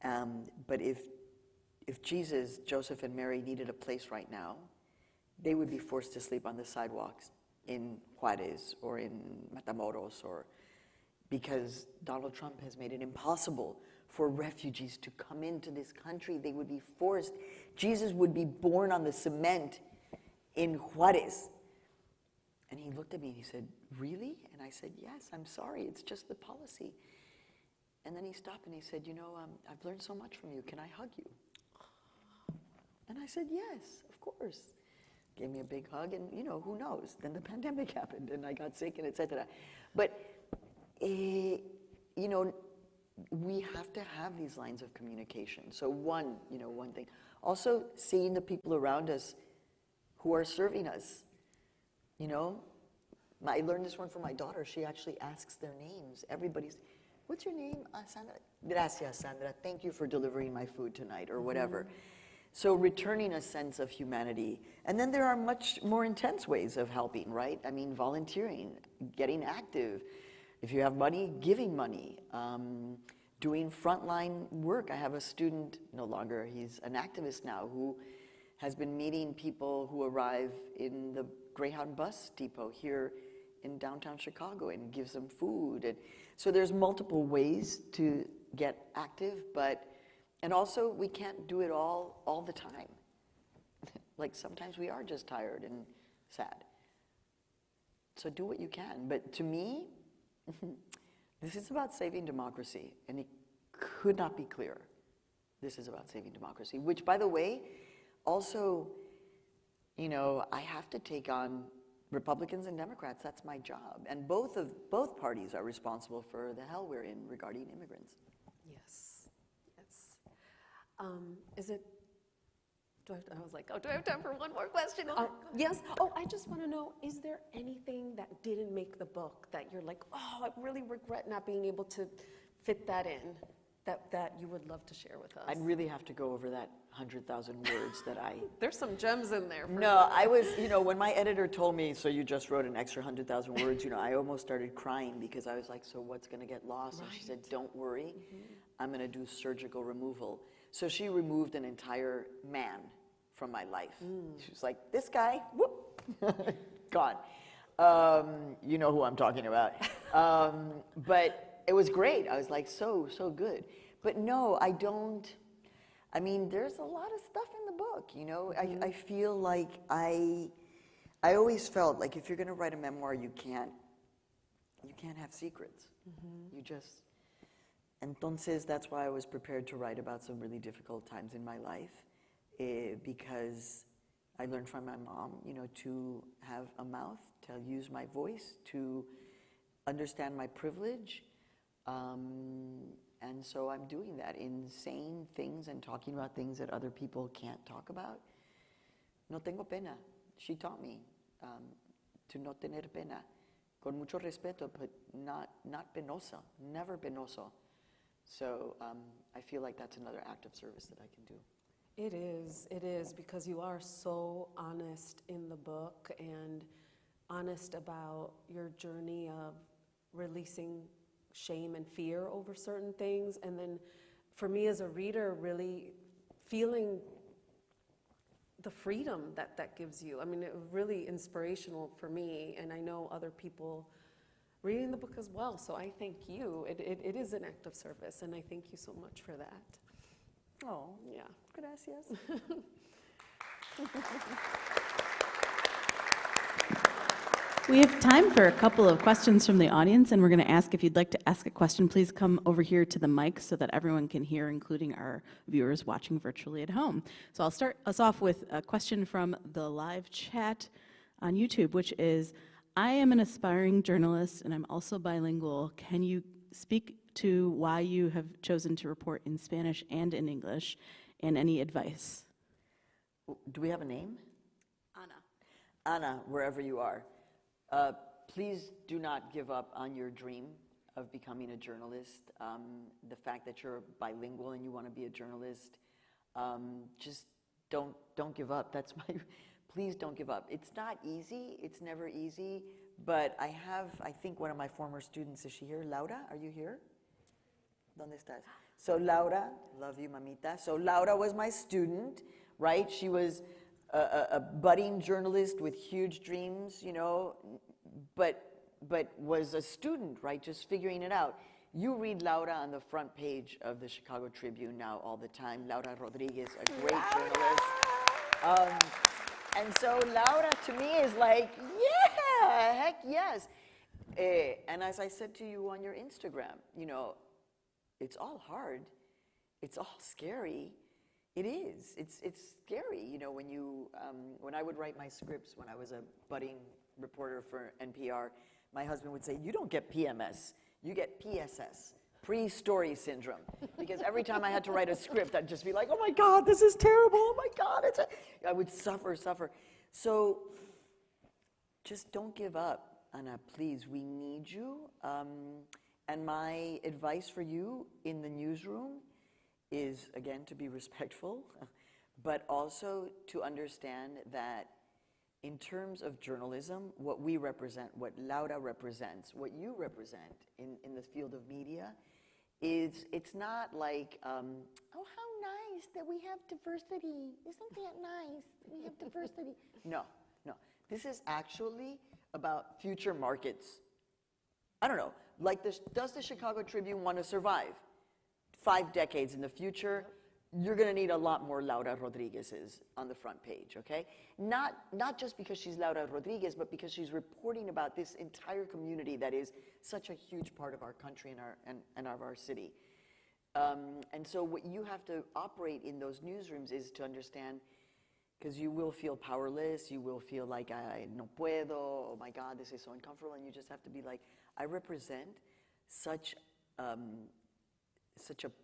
but if Jesus, Joseph, and Mary needed a place right now, they would be forced to sleep on the sidewalks in Juarez or in Matamoros, or because Donald Trump has made it impossible for refugees to come into this country. They would be forced. Jesus would be born on the cement in Juarez. And he looked at me and he said, really? And I said, yes, I'm sorry, it's just the policy. And then he stopped and he said, you know, I've learned so much from you. Can I hug you? And I said, yes, of course. Gave me a big hug, and, you know, who knows? Then the pandemic happened, and I got sick, and et cetera. But, you know, we have to have these lines of communication. So one thing. Also, seeing the people around us who are serving us. You know, I learned this one from my daughter. She actually asks their names. Everybody's, what's your name? Sandra. Gracias, Sandra. Thank you for delivering my food tonight, or whatever. Mm-hmm. So returning a sense of humanity. And then there are much more intense ways of helping, right? I mean, volunteering, getting active. If you have money, giving money. Doing frontline work. I have a student, no longer, he's an activist now, who has been meeting people who arrive in the Greyhound bus depot here in downtown Chicago and gives them food. And so there's multiple ways to get active, and also we can't do it all the time. Like sometimes we are just tired and sad. So do what you can. But to me, this is about saving democracy, and it could not be clearer. This is about saving democracy, which, by the way, also, you know, I have to take on Republicans and Democrats. That's my job. And both parties are responsible for the hell we're in regarding immigrants. Yes, yes. Is it, I was like, oh, do I have time for one more question? Yes. Oh, I just want to know, is there anything that didn't make the book that you're like, oh, I really regret not being able to fit that in, that you would love to share with us? I'd really have to go over that 100,000 words that I... There's some gems in there. No, I was, you know, when my editor told me, so you just wrote an extra 100,000 words, you know, I almost started crying because I was like, so what's going to get lost? Right. And she said, don't worry, I'm going to do surgical removal. So she removed an entire man from my life. She was like, this guy, whoop, gone. You know who I'm talking about. But it was great. I was like, so good. But no, I don't. I mean, there's a lot of stuff in the book, you know. I feel like I always felt like if you're going to write a memoir, you can't have secrets. You just. Entonces, that's why I was prepared to write about some really difficult times in my life, because I learned from my mom, you know, to have a mouth, to use my voice, to understand my privilege. And so I'm doing that in saying things and talking about things that other people can't talk about. No tengo pena. She taught me to no tener pena. Con mucho respeto, but not penosa, never penoso. So I feel like that's another act of service that I can do. It is, because you are so honest in the book and honest about your journey of releasing shame and fear over certain things, and then for me as a reader, really feeling the freedom that gives you. I mean, it was really inspirational for me, and I know other people reading the book as well, so I thank you. It is an act of service, and I thank you so much for that. Oh, yeah. Gracias. We have time for a couple of questions from the audience, and we're going to ask if you'd like to ask a question, please come over here to the mic so that everyone can hear, including our viewers watching virtually at home. So I'll start us off with a question from the live chat on YouTube, which is, I am an aspiring journalist and I'm also bilingual. Can you speak to why you have chosen to report in Spanish and in English, and any advice? Do we have a name? Anna. Anna, wherever you are. Please do not give up on your dream of becoming a journalist. The fact that you're bilingual and you want to be a journalist, just don't give up. That's my, please don't give up. It's not easy, it's never easy, but I think one of my former students, is she here? Laura, are you here? ¿Dónde estás? So Laura, love you, mamita. So Laura was my student, right? She was a budding journalist with huge dreams, you know, but was a student, right, just figuring it out. You read Laura on the front page of the Chicago Tribune now all the time. Laura Rodriguez, a great journalist. And so Laura to me is like, yeah, heck yes. And as I said to you on your Instagram, you know, it's all hard. It's all scary. It is. It's scary, you know, when I would write my scripts when I was a budding reporter for NPR, my husband would say, you don't get PMS, you get PSS, pre-story syndrome. Because every time I had to write a script, I'd just be like, oh my God, this is terrible, oh my God. I would suffer. So just don't give up, Anna, please, we need you. And my advice for you in the newsroom is, again, to be respectful, but also to understand that in terms of journalism, what we represent, what Laura represents, what you represent in the field of media, it's not like, oh, how nice that we have diversity. Isn't that nice? We have diversity. No. This is actually about future markets. I don't know, like does the Chicago Tribune want to survive 5 decades in the future? You're going to need a lot more Laura Rodriguez's on the front page, okay? Not just because she's Laura Rodriguez, but because she's reporting about this entire community that is such a huge part of our country and of our city. And so what you have to operate in those newsrooms is to understand, because you will feel powerless, you will feel like, I no puedo, oh my God, this is so uncomfortable, and you just have to be like, I represent such a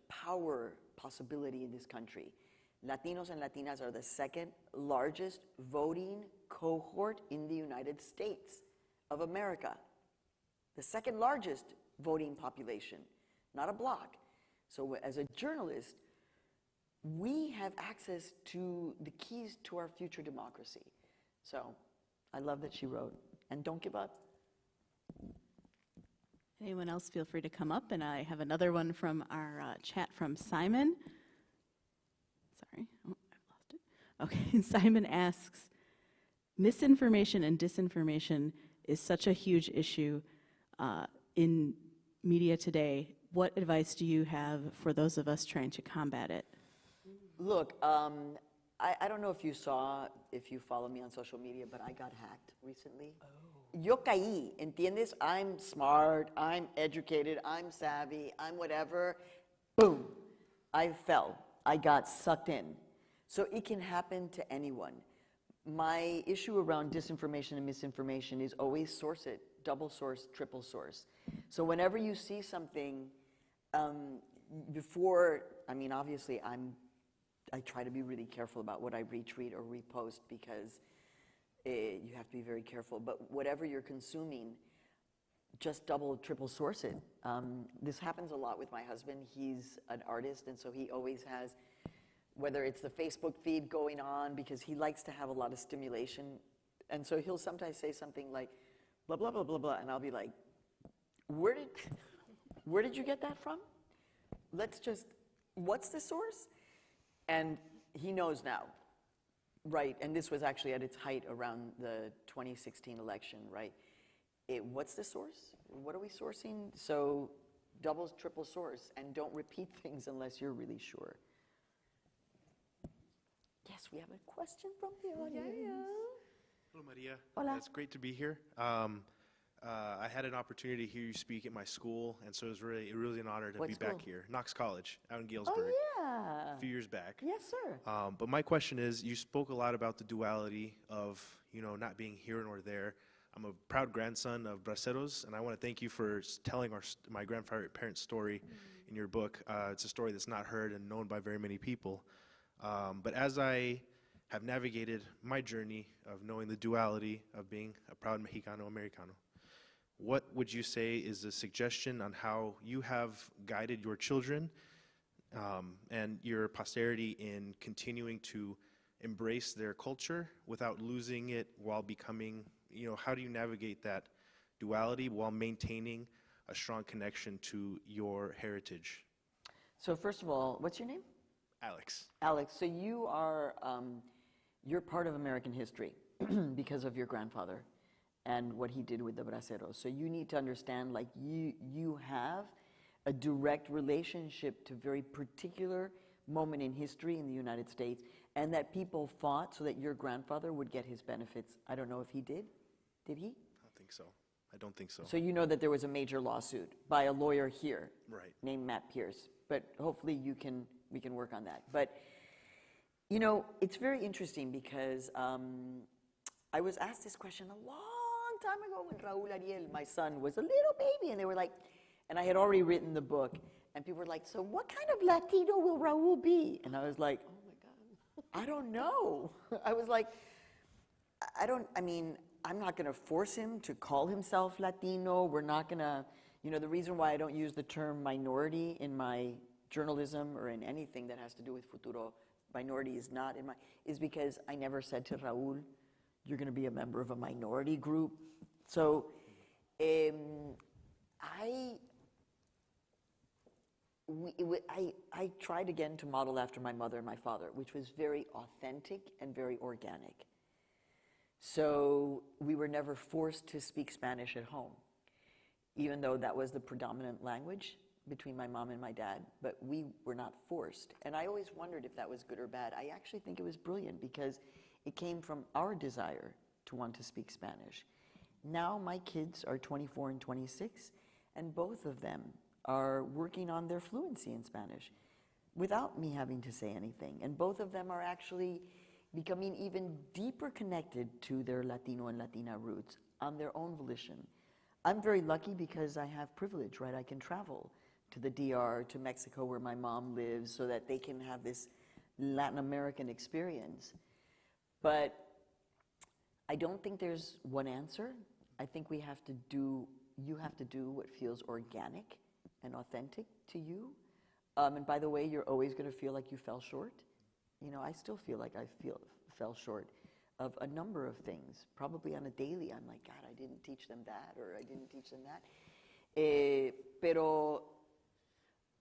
power possibility in this country. Latinos and Latinas are the second largest voting cohort in the United States of America. The second largest voting population, not a block. So as a journalist, we have access to the keys to our future democracy. So I love that she wrote, and don't give up. Anyone else, feel free to come up. And I have another one from our chat from Simon. Sorry, oh, I've lost it. Okay, Simon asks, misinformation and disinformation is such a huge issue in media today. What advice do you have for those of us trying to combat it? Look, I don't know if you follow me on social media, but I got hacked recently. Oh. Yo caí, ¿entiendes? I'm smart, I'm educated, I'm savvy, I'm whatever. Boom, I fell. I got sucked in. So it can happen to anyone. My issue around disinformation and misinformation is always source it, double source, triple source. So whenever you see something, obviously I try to be really careful about what I retweet or repost because you have to be very careful. But whatever you're consuming, just double, triple source it. This happens a lot with my husband. He's an artist, and so he always has, whether it's the Facebook feed going on, because he likes to have a lot of stimulation. And so he'll sometimes say something like, blah, blah, blah, blah, blah, and I'll be like, where did you get that from? What's the source? And he knows now, right? And this was actually at its height around the 2016 election, right? What's the source? What are we sourcing? So double, triple source, and don't repeat things unless you're really sure. Yes, we have a question from the audience. Yeah. Hello, Maria. Hola. It's great to be here. I had an opportunity to hear you speak at my school, and so it was really an honor to What be school? back here. Knox College, out in Galesburg, Oh, yeah. a few years back. Yes, sir. But my question is, you spoke a lot about the duality of, not being here nor there. I'm a proud grandson of braceros, and I want to thank you for telling my grandparents' story in your book. It's a story that's not heard and known by very many people. But as I have navigated my journey of knowing the duality of being a proud Mexicano-Americano, what would you say is a suggestion on how you have guided your children and your posterity in continuing to embrace their culture without losing it while becoming, how do you navigate that duality while maintaining a strong connection to your heritage? So first of all, what's your name? Alex. Alex, so you're part of American history because of your grandfather and what he did with the braceros. So you need to understand, like, you have a direct relationship to a very particular moment in history in the United States, and that people fought so that your grandfather would get his benefits. I don't know if he did. Did he? I don't think so. So you know that there was a major lawsuit by a lawyer here, Right. named Matt Pierce. But hopefully we can work on that. But it's very interesting because I was asked this question a long time ago when Raul Ariel, my son, was a little baby, and they were like, and I had already written the book, and people were like, so what kind of Latino will Raul be? And I was like, Oh my God. I don't know. I was like, I'm not going to force him to call himself Latino. We're not going to, the reason why I don't use the term minority in my journalism or in anything that has to do with Futuro, minority is because I never said to Raul, you're going to be a member of a minority group. So I tried again to model after my mother and my father, which was very authentic and very organic. So we were never forced to speak Spanish at home, even though that was the predominant language between my mom and my dad, but we were not forced. And I always wondered if that was good or bad. I actually think it was brilliant because it came from our desire to want to speak Spanish. Now my kids are 24 and 26, and both of them are working on their fluency in Spanish without me having to say anything. And both of them are actually becoming even deeper connected to their Latino and Latina roots on their own volition. I'm very lucky because I have privilege, right? I can travel to the DR, to Mexico where my mom lives, so that they can have this Latin American experience. But I don't think there's one answer. I think you have to do what feels organic and authentic to you. And by the way, you're always going to feel like you fell short. You know, I still feel like I fell short of a number of things. Probably on a daily, I'm like, God, I didn't teach them that, or I didn't teach them that. Pero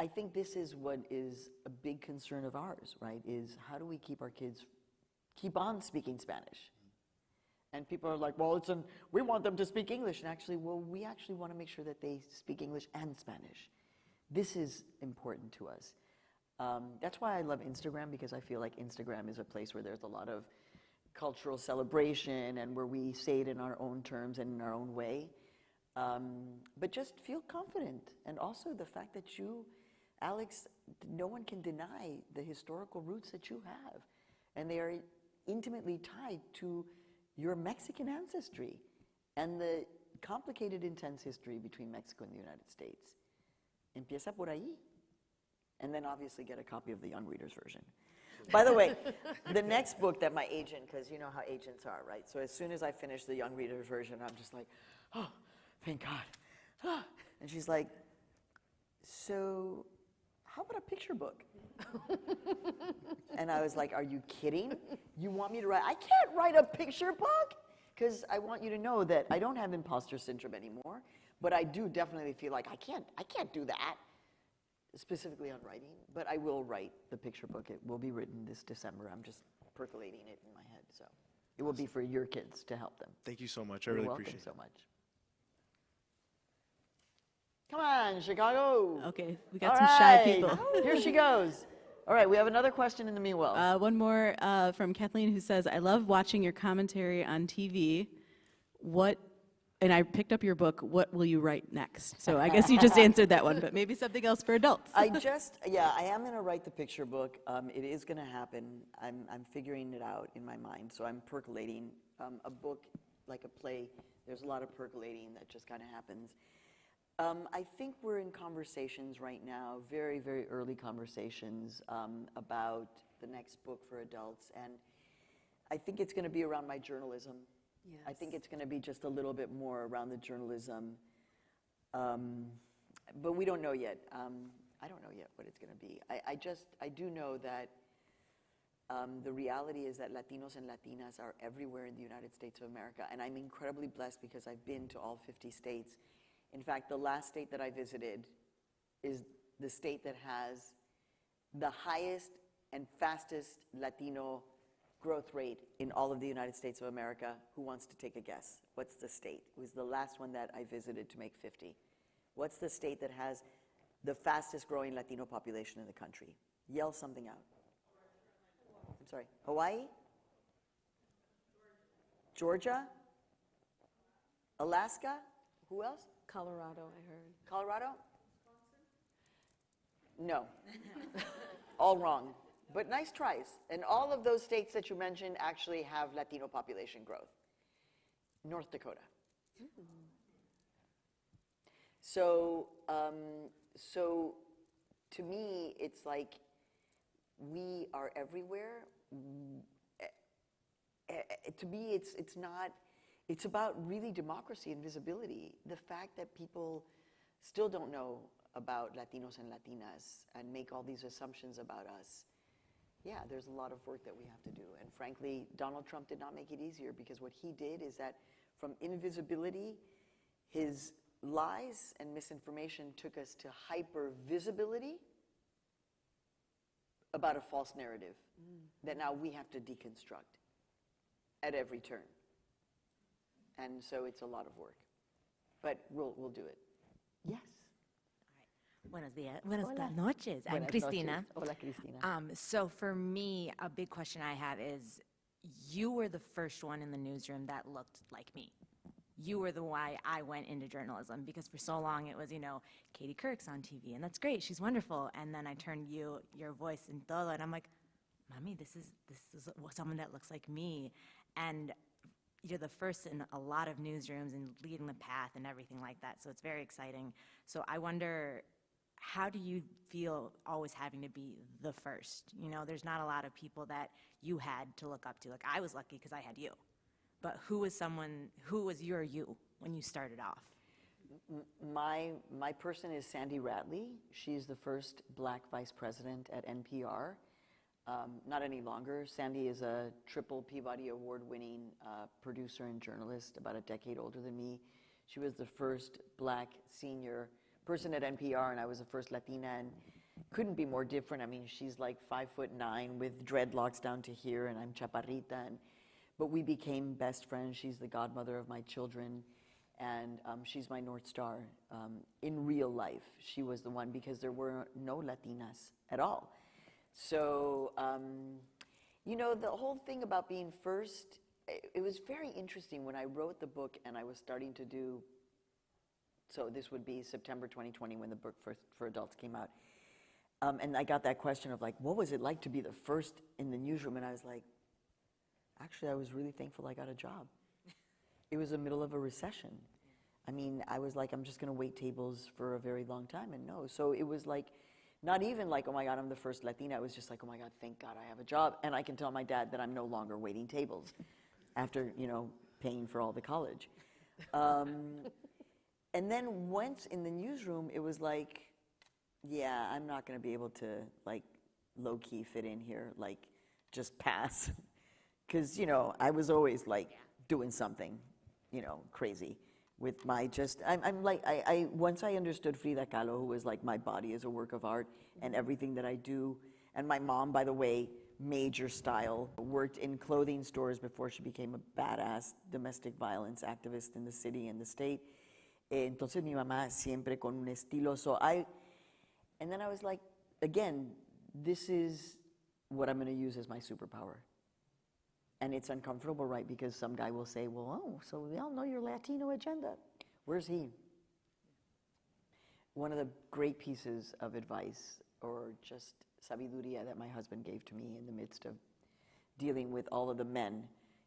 I think this is what is a big concern of ours, right? Is how do we keep our kids keep on speaking Spanish? And people are like, well, we want them to speak English. And actually, well, we actually want to make sure that they speak English and Spanish. This is important to us. That's why I love Instagram, because I feel like Instagram is a place where there's a lot of cultural celebration and where we say it in our own terms and in our own way. But just feel confident. And also the fact that you, Alex, no one can deny the historical roots that you have. And they are intimately tied to your Mexican ancestry and the complicated, intense history between Mexico and the United States. Empieza por ahí. And then obviously get a copy of the Young Readers version. By the way, the next book that my agent, because you know how agents are, right? So as soon as I finish the Young Readers version, I'm just like, oh, thank God. And she's like, so how about a picture book? And I was like, are you kidding? You want me to write? I can't write a picture book, because I want you to know that I don't have imposter syndrome anymore, but I do definitely feel like I can't do that, specifically on writing, but I will write the picture book. It will be written this December. I'm just percolating it in my head, so it will be for your kids to help them. Thank you so much. I You're really welcome appreciate it. so much. Come on, Chicago. Okay, we got All some shy right. people. Here she goes. All right, we have another question in the meanwhile. One more from Kathleen, who says, I love watching your commentary on TV. And I picked up your book, what will you write next? So I guess you just answered that one, but maybe something else for adults. I am going to write the picture book. It is going to happen. I'm figuring it out in my mind, so I'm percolating. A book, like a play, there's a lot of percolating that just kind of happens. I think we're in conversations right now, very, very early conversations about the next book for adults, and I think it's going to be around my journalism. Yes. I think it's going to be just a little bit more around the journalism, but we don't know yet. I don't know yet what it's going to be. I do know that the reality is that Latinos and Latinas are everywhere in the United States of America, and I'm incredibly blessed because I've been to all 50 states. In fact, the last state that I visited is the state that has the highest and fastest Latino growth rate in all of the United States of America. Who wants to take a guess? What's the state? It was the last one that I visited to make 50. What's the state that has the fastest growing Latino population in the country? Yell something out. I'm sorry. Hawaii? Georgia? Alaska? Who else? Colorado, I heard. Colorado? No. All wrong. But nice tries. And all of those states that you mentioned actually have Latino population growth. North Dakota. So to me, it's like we are everywhere. To me, it's about really democracy and visibility. The fact that people still don't know about Latinos and Latinas and make all these assumptions about us. Yeah, there's a lot of work that we have to do. And frankly, Donald Trump did not make it easier, because what he did is that from invisibility, his lies and misinformation took us to hyper-visibility about a false narrative that now we have to deconstruct at every turn. And so it's a lot of work. But we'll do it. Yes. Buenos días. Buenas Hola. noches. I'm Buenas Cristina. noches. Hola, Cristina. So for me, a big question I have is, you were the first one in the newsroom that looked like me. You were the why I went into journalism, because for so long it was, Katie Couric's on TV, and that's great, she's wonderful. And then I turned your voice and todo, and I'm like, Mommy, this is someone that looks like me. And you're the first in a lot of newsrooms and leading the path and everything like that, so it's very exciting. So I wonder, how do you feel always having to be the first? There's not a lot of people that you had to look up to. Like, I was lucky because I had you. But who was your you when you started off? My person is Sandy Ratley. She's the first Black vice president at NPR. Not any longer. Sandy is a triple Peabody Award-winning producer and journalist, about a decade older than me. She was the first Black senior person at NPR, and I was the first Latina, and couldn't be more different. I mean, she's like 5'9" with dreadlocks down to here, and I'm chaparrita, but we became best friends. She's the godmother of my children, and she's my North Star. In real life, she was the one, because there were no Latinas at all. So, the whole thing about being first, it was very interesting when I wrote the book and I was starting to do, so this would be September 2020 when the book for adults came out. And I got that question of like, what was it like to be the first in the newsroom? And I was like, actually, I was really thankful I got a job. It was the middle of a recession. I mean, I was like, I'm just gonna wait tables for a very long time, and no. So it was like, not even like, oh my God, I'm the first Latina. It was just like, oh my God, thank God I have a job. And I can tell my dad that I'm no longer waiting tables after, paying for all the college. And then once in the newsroom, it was like, yeah, I'm not gonna be able to like low-key fit in here, like just pass. Because, I was always like doing something, crazy. With my I'm like, once I understood Frida Kahlo, who was like, my body is a work of art, and everything that I do, and my mom, by the way, major style, worked in clothing stores before she became a badass domestic violence activist in the city and the state. Entonces mi mamá siempre con un estilo, and then I was like, again, this is what I'm gonna use as my superpower. And it's uncomfortable, right? Because some guy will say, well, oh, so we all know your Latino agenda. Where's he? One of the great pieces of advice, or just sabiduría, that my husband gave to me in the midst of dealing with all of the men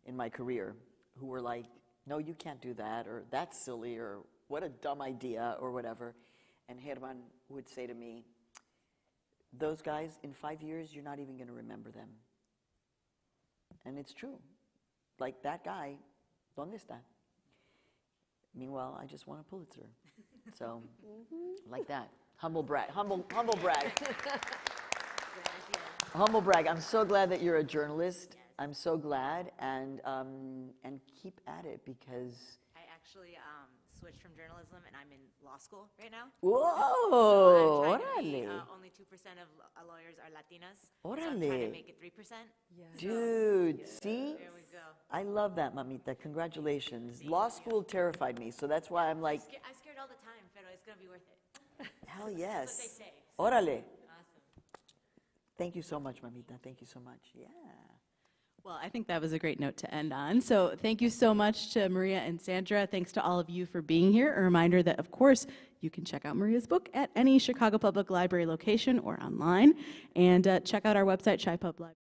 in my career who were like, no, you can't do that, or that's silly, or what a dumb idea, or whatever. And Herman would say to me, those guys, in 5 years, you're not even gonna remember them. And it's true. Like, that guy, ¿dónde está? Meanwhile, I just won a Pulitzer. So, like that. Humble brag. Humble brag. Humble brag. I'm so glad that you're a journalist. Yes. I'm so glad, and keep at it, because... I actually switched from journalism, and I'm in law school right now. Whoa! So I'm trying to be, Órale. only 2% of lawyers are Latinas. Órale. So I'm trying to make it 3%. Yeah. Dude, see? There we go. I love that, mamita. Congratulations. Law school terrified me, so that's why I'm like, I'm scared all the time, pero it's going to be worth it. hell yes. That's what they say. Órale. Awesome. Thank you so much, mamita. Thank you so much. Yeah. Well, I think that was a great note to end on. So thank you so much to Maria and Sandra. Thanks to all of you for being here. A reminder that, of course, you can check out Maria's book at any Chicago Public Library location or online. And check out our website, ChiPub Library.